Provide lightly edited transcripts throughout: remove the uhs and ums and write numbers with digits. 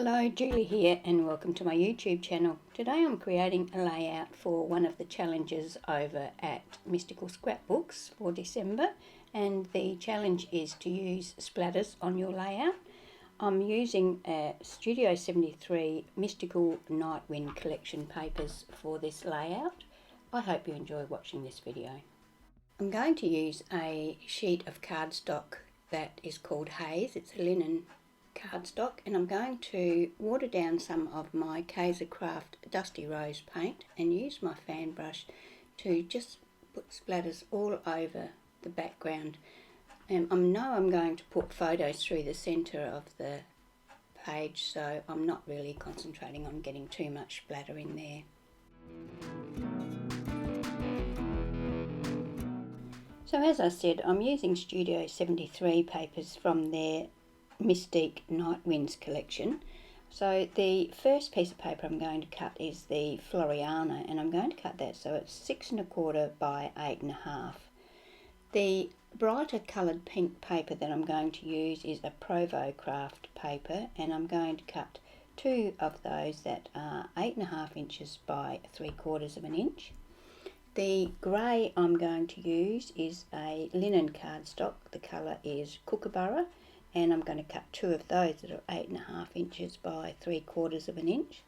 Hello, Julie here and welcome to my YouTube channel. Today I'm creating a layout for one of the challenges over at Mystical Scrapbooks for December, and the challenge is to use splatters on your layout. I'm using Studio 73 Mystical Nightwind collection papers for this layout. I hope you enjoy watching this video. I'm going to use a sheet of cardstock that is called Haze. It's a linen cardstock, and I'm going to water down some of my Kaisercraft Dusty Rose paint and use my fan brush to just put splatters all over the background. I know I'm going to put photos through the centre of the page, so I'm not really concentrating on getting too much splatter in there. So as I said, I'm using Studio 73 papers from their Mistique Nightwinds collection. So the first piece of paper I'm going to cut is the Floriana, and I'm going to cut that so it's 6 1/4 by 8 1/2. The brighter coloured pink paper that I'm going to use is a Provo Craft paper, and I'm going to cut 2 of those that are 8 1/2 inches by 3/4 inch. The grey I'm going to use is a linen cardstock. The colour is Kookaburra, and I'm going to cut 2 of those that are 8 1/2 inches by 3/4 inch.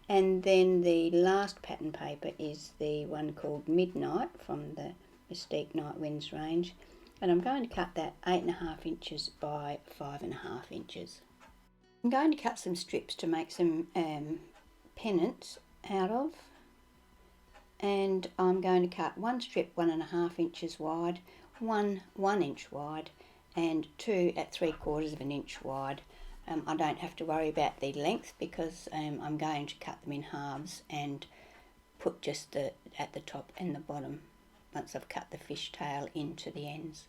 And then the last pattern paper is the one called Midnight from the Mystique Nightwinds range, and I'm going to cut that 8 1/2 inches by 5 1/2 inches. I'm going to cut some strips to make some pennants out of, and I'm going to cut one strip 1 1/2 inches wide, one 1 inch wide, and 2 at 3/4 inch wide. I don't have to worry about the length because I'm going to cut them in halves and put just at the top and the bottom once I've cut the fishtail into the ends.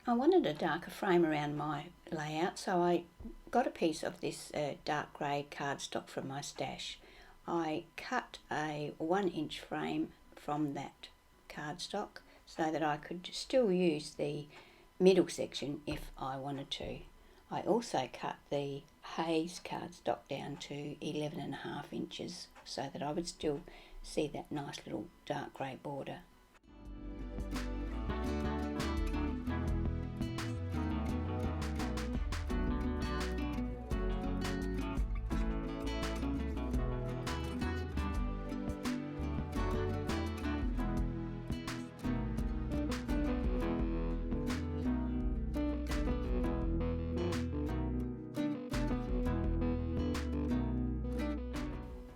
I wanted a darker frame around my layout, so I got a piece of this dark grey cardstock from my stash. I cut a 1 inch frame from that cardstock so that I could still use the middle section if I wanted to. I also cut the Haze cardstock down to 11 1/2 inches so that I would still see that nice little dark grey border.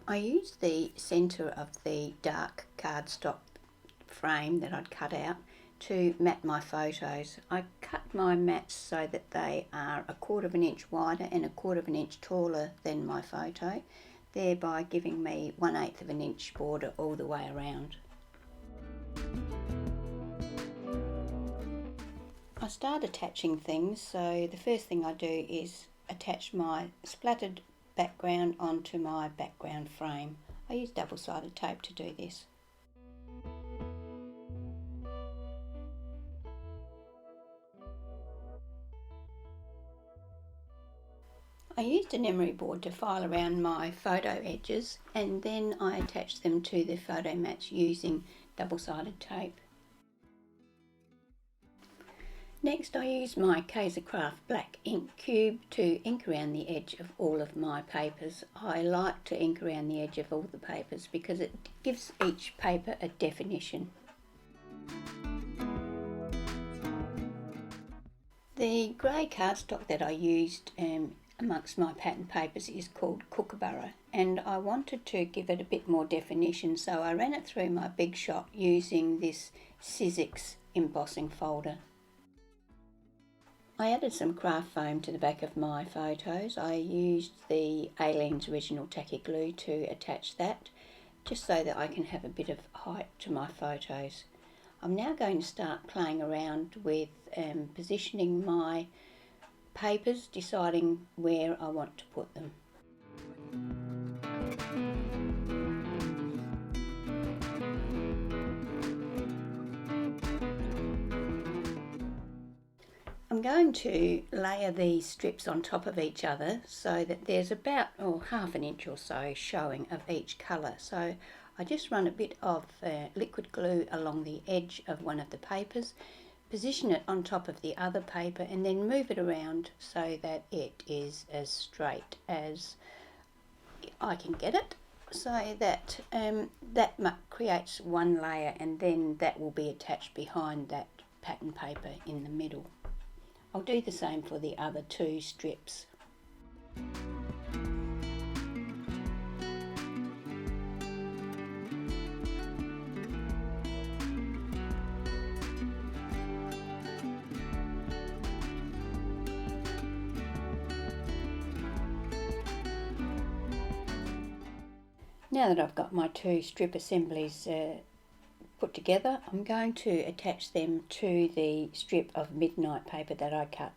I used the centre of the dark cardstock frame that I'd cut out to mat my photos. I cut my mats so that they are 1/4 inch wider and 1/4 inch taller than my photo, thereby giving me 1/8 inch border all the way around. I start attaching things, so the first thing I do is attach my splattered background onto my background frame. I use double-sided tape to do this. I used an emery board to file around my photo edges, and then I attached them to the photo mats using double-sided tape. Next, I use my Kaisercraft black ink cube to ink around the edge of all of my papers. I like to ink around the edge of all the papers because it gives each paper a definition. The grey cardstock that I used amongst my pattern papers is called Kookaburra, and I wanted to give it a bit more definition, so I ran it through my Big Shot using this Sizzix embossing folder. I added some craft foam to the back of my photos. I used the Aleen's Original Tacky Glue to attach that, just so that I can have a bit of height to my photos. I'm now going to start playing around with positioning my papers, deciding where I want to put them. I'm going to layer these strips on top of each other so that there's about half an inch or so showing of each colour. So I just run a bit of liquid glue along the edge of one of the papers, position it on top of the other paper, and then move it around so that it is as straight as I can get it, so that that creates one layer, and then that will be attached behind that pattern paper in the middle. I'll do the same for the other two strips. Now that I've got my two strip assemblies put together, I'm going to attach them to the strip of midnight paper that I cut.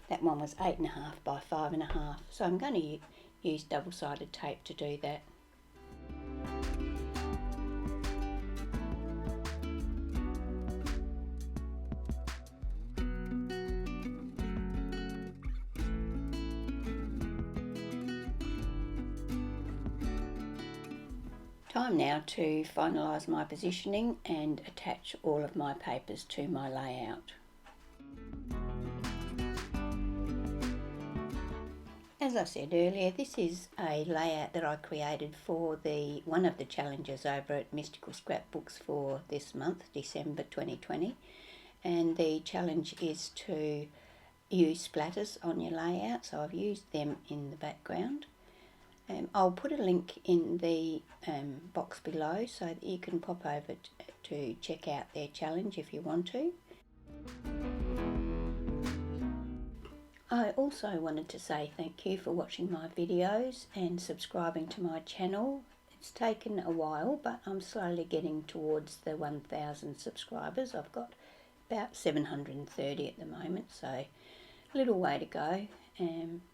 That one was 8.5 by 5.5, so I'm going to use double-sided tape to do that. Time now to finalise my positioning and attach all of my papers to my layout. As I said earlier, this is a layout that I created for one of the challenges over at Mystical Scrapbooks for this month, December 2020, and the challenge is to use splatters on your layout, so I've used them in the background. I'll put a link in the box below so that you can pop over to check out their challenge if you want to. I also wanted to say thank you for watching my videos and subscribing to my channel. It's taken a while, but I'm slowly getting towards the 1,000 subscribers. I've got about 730 at the moment, so a little way to go.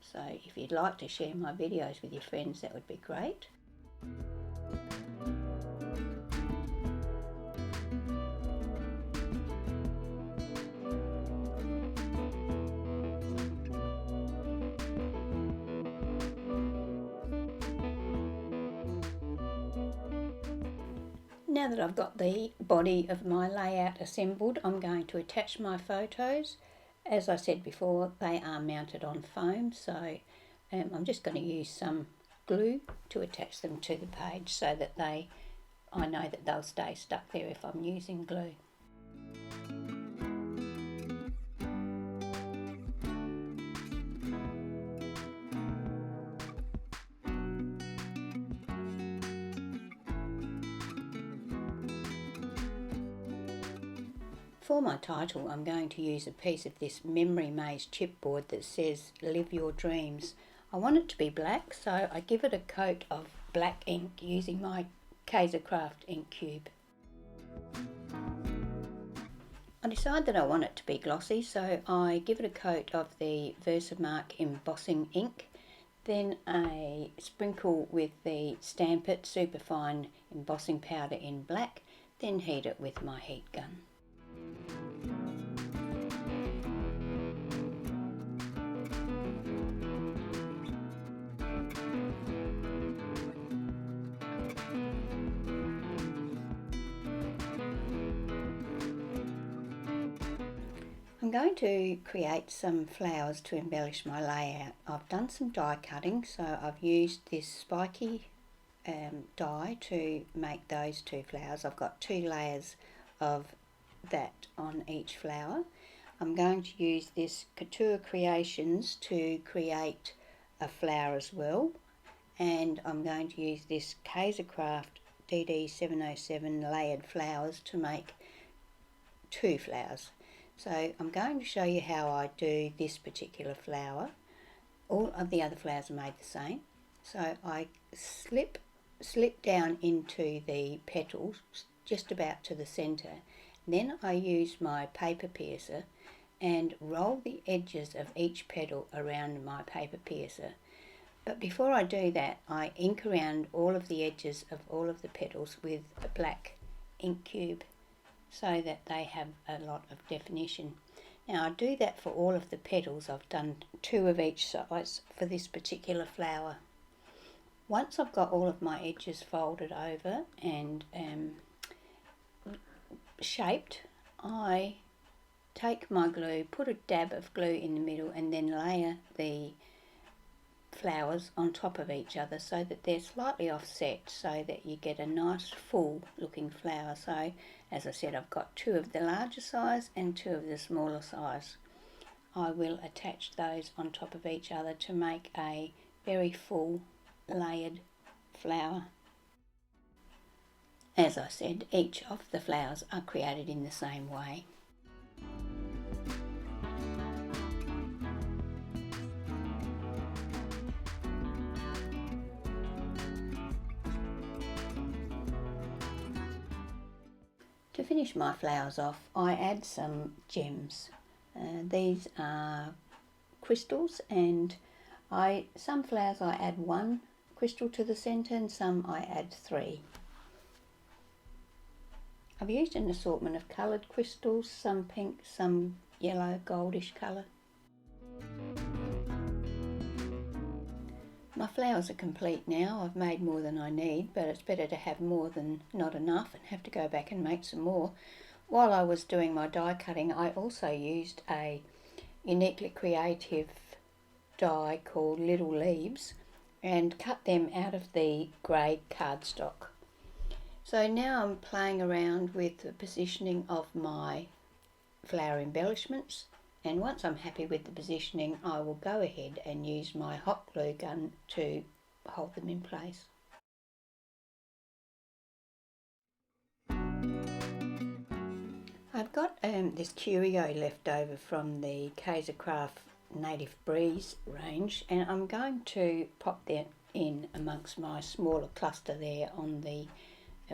So if you'd like to share my videos with your friends, that would be great. Now that I've got the body of my layout assembled, I'm going to attach my photos. As I said before, they are mounted on foam, so I'm just going to use some glue to attach them to the page so that I know that they'll stay stuck there if I'm using glue. For my title, I'm going to use a piece of this Memory Maze chipboard that says "Live Your Dreams." I want it to be black, so I give it a coat of black ink using my Kaisercraft ink cube. I decide that I want it to be glossy, so I give it a coat of the Versamark embossing ink, then a sprinkle with the Stamp It superfine embossing powder in black, then heat it with my heat gun. I'm going to create some flowers to embellish my layout. I've done some die cutting, so I've used this spiky die to make those two flowers. I've got 2 layers of that on each flower. I'm going to use this Couture Creations to create a flower as well, and I'm going to use this Kaisercraft DD707 layered flowers to make 2 flowers. So I'm going to show you how I do this particular flower. All of the other flowers are made the same. So I slip down into the petals just about to the centre. Then I use my paper piercer and roll the edges of each petal around my paper piercer. But before I do that, I ink around all of the edges of all of the petals with a black ink cube so that they have a lot of definition. Now I do that for all of the petals. I've done 2 of each size for this particular flower. Once I've got all of my edges folded over and shaped, I take my glue, put a dab of glue in the middle, and then layer the flowers on top of each other so that they're slightly offset, so that you get a nice full looking flower. So as I said, I've got 2 of the larger size and 2 of the smaller size. I will attach those on top of each other to make a very full layered flower. As I said, each of the flowers are created in the same way. To finish my flowers off, I add some gems. These are crystals, and some flowers I add 1 crystal to the centre and some I add 3. I've used an assortment of coloured crystals, some pink, some yellow, goldish colour. My flowers are complete now. I've made more than I need, but it's better to have more than not enough and have to go back and make some more. While I was doing my die cutting, I also used a uniquely creative die called Little Leaves and cut them out of the grey cardstock. So now I'm playing around with the positioning of my flower embellishments, and once I'm happy with the positioning, I will go ahead and use my hot glue gun to hold them in place. I've got this curio left over from the Kaisercraft Native Breeze range, and I'm going to pop that in amongst my smaller cluster there on the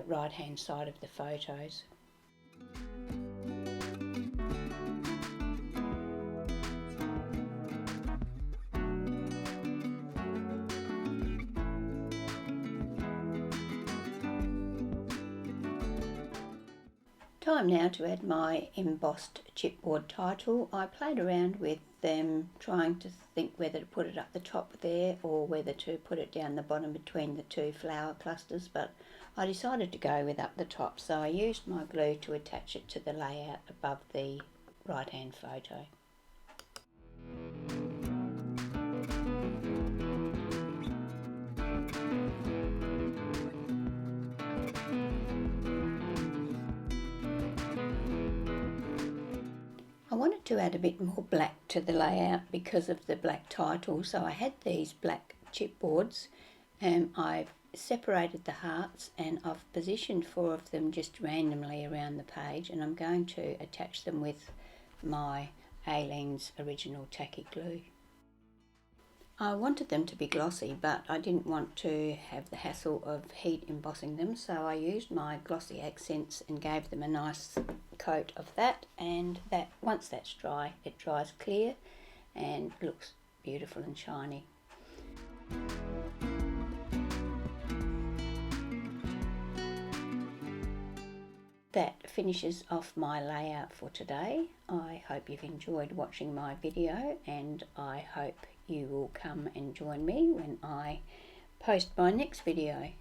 right hand side of the photos. Time now to add my embossed chipboard title. I played around with them, trying to think whether to put it up the top there or whether to put it down the bottom between the 2 flower clusters, but I decided to go with up the top, so I used my glue to attach it to the layout above the right hand photo. I wanted to add a bit more black to the layout because of the black title, so I had these black chipboards and I've separated the hearts and I've positioned 4 of them just randomly around the page, and I'm going to attach them with my Aleene's original tacky glue. I wanted them to be glossy, but I didn't want to have the hassle of heat embossing them, so I used my glossy accents and gave them a nice coat of that, and that once that's dry, it dries clear and looks beautiful and shiny. That finishes off my layout for today. I hope you've enjoyed watching my video, and I hope you will come and join me when I post my next video.